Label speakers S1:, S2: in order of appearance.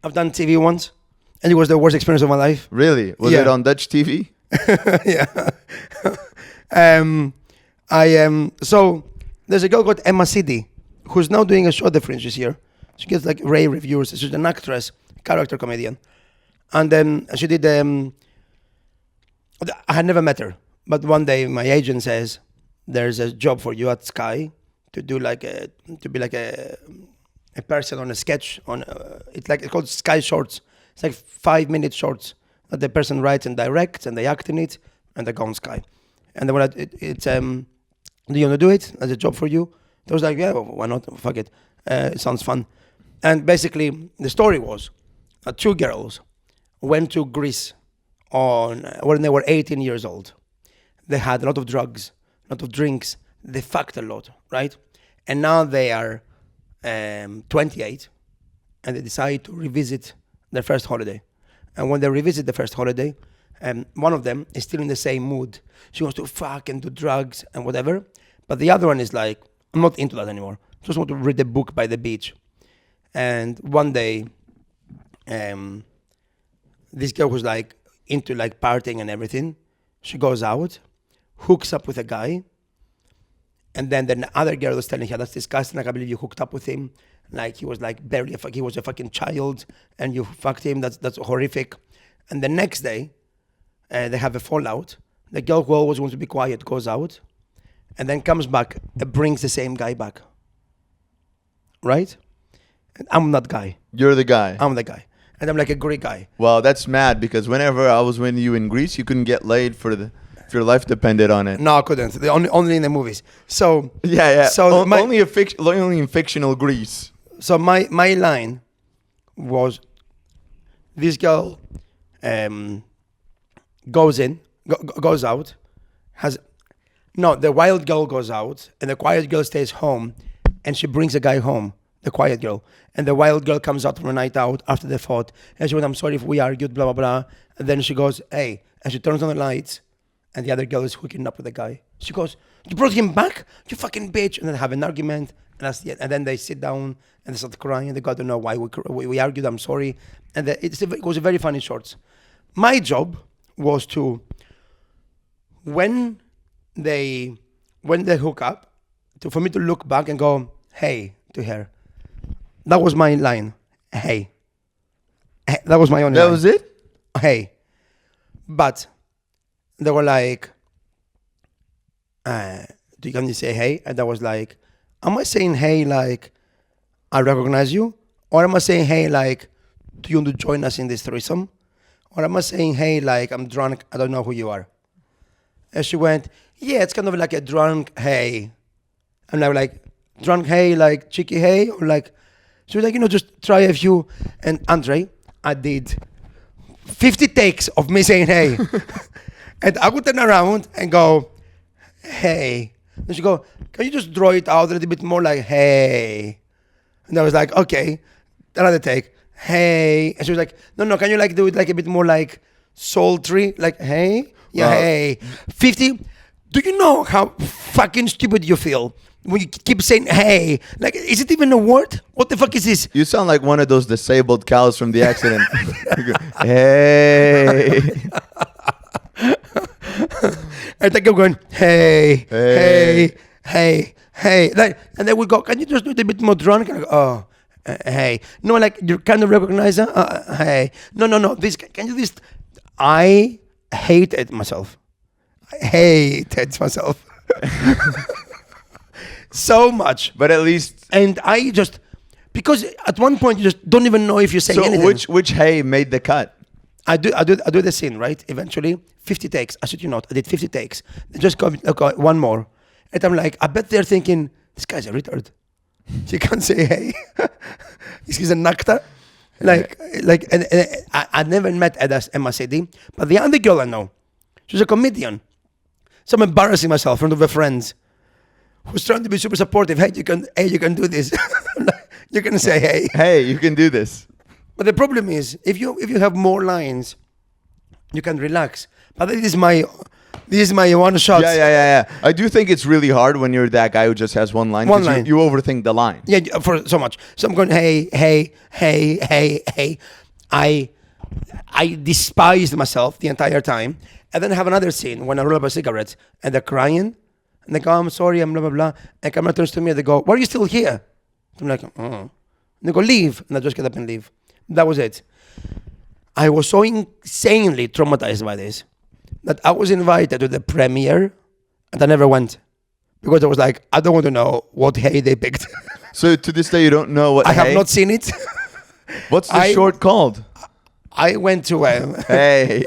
S1: I've done TV once, and it was the worst experience of my life.
S2: Really? Was it on Dutch TV?
S1: Yeah. So there's a girl called Emma Cidi who's now doing a show at the Fringe this year. She gets like rave reviews. She's an actress, character comedian, and she did. I had never met her, but one day my agent says there's a job for you at Sky to do to be like a person on a sketch on. It's called Sky Shorts. It's like 5-minute shorts that the person writes and directs, and they act in it, and they go on Sky. And they were like, do you want to do it as a job for you? I was like, yeah, well, why not? Fuck it. It sounds fun. And basically, the story was that 2 girls went to Greece when they were 18 years old. They had a lot of drugs, a lot of drinks. They fucked a lot, right? And now they are 28, and they decide to revisit their first holiday. And when they revisit the first holiday, one of them is still in the same mood. She wants to fuck and do drugs and whatever. But the other one is like, I'm not into that anymore. Just want to read a book by the beach. And one day, this girl who's like into like partying and everything, she goes out, hooks up with a guy. And then the other girl is telling her, that's disgusting. I can't believe you hooked up with him. Like he was like barely he was a fucking child, and you fucked him. That's horrific. And the next day, they have a fallout. The girl who always wants to be quiet goes out, and then comes back and brings the same guy back. Right? And I'm that guy.
S2: You're the guy.
S1: I'm the guy, and I'm like a Greek guy.
S2: Well, that's mad because whenever I was with you in Greece, you couldn't get laid if your life depended on it.
S1: No, I couldn't. Only in the movies. So
S2: yeah.
S1: So
S2: only in fictional Greece.
S1: So my line was, this girl goes out, the wild girl goes out, and the quiet girl stays home, and she brings a guy home, the quiet girl. And the wild girl comes out from a night out after they fought, and she went, I'm sorry if we argued, blah, blah, blah. And then she goes, hey, and she turns on the lights, and the other girl is hooking up with the guy. She goes, you brought him back? You fucking bitch. And then have an argument. And that's the end. And then they sit down and they start crying. And they go, I don't know why we argued. I'm sorry. And it was a very funny shorts. My job was to, when they hook up, for me to look back and go, hey, to her. That was my line. Hey. That was my only line.
S2: That was it?
S1: Hey. But they were like, do you can you say hey? And I was like, am I saying hey like I recognize you? Or am I saying hey like, do you want to join us in this threesome? Or am I saying hey like I'm drunk, I don't know who you are? And she went, yeah, it's kind of like a drunk hey. And I was like, drunk hey, like cheeky hey? Or like, she was like, just try a few. And André, I did 50 takes of me saying hey. And I would turn around and go, hey. And she go, can you just draw it out a little bit more like, hey? And I was like, okay. Another take, hey. And she was like, no, can you like do it like a bit more like sultry? Like, hey? Yeah, hey. 50. Do you know how fucking stupid you feel when you keep saying, hey? Like, is it even a word? What the fuck is this?
S2: You sound like one of those disabled cows from the accident. Hey.
S1: And they kept going, hey. Like, and they would go, can you just do it a bit more drunk? And I go, hey. No, like, you kind of recognize her? Hey. No. This, can you this? I hated myself. So much.
S2: But at least.
S1: And I just, because at one point you just don't even know if you're saying anything.
S2: So which hey made the cut?
S1: I do the scene, right? Eventually, 50 takes. I said, I did 50 takes. They just got one more. And I'm like, I bet they're thinking, this guy's a retard. She can't say hey. He's an actor. And I never met Emma Cidi, but the other girl I know, she's a comedian. So I'm embarrassing myself in front of her friends who's trying to be super supportive. Hey, you can do this. You can say hey.
S2: Hey, you can do this.
S1: But the problem is, if you have more lines, you can relax. But this is my This is my one shot.
S2: Yeah. I do think it's really hard when you're that guy who just has one line.
S1: One
S2: 'cause
S1: line.
S2: You overthink the line.
S1: Yeah, for so much. So I'm going, hey. I despised myself the entire time. And then I have another scene when I roll up a cigarette and they're crying. And they go, I'm sorry, I'm blah, blah, blah. And camera turns to me and they go, why are you still here? I'm like, oh. And they go, leave. And I just get up and leave. That was it. I was so insanely traumatized by this that I was invited to the premiere and I never went. Because I was like, I don't want to know what hey they picked.
S2: So to this day, you don't know what
S1: I have
S2: hey?
S1: not seen it.
S2: What's the short called?
S1: I went to
S2: Hey.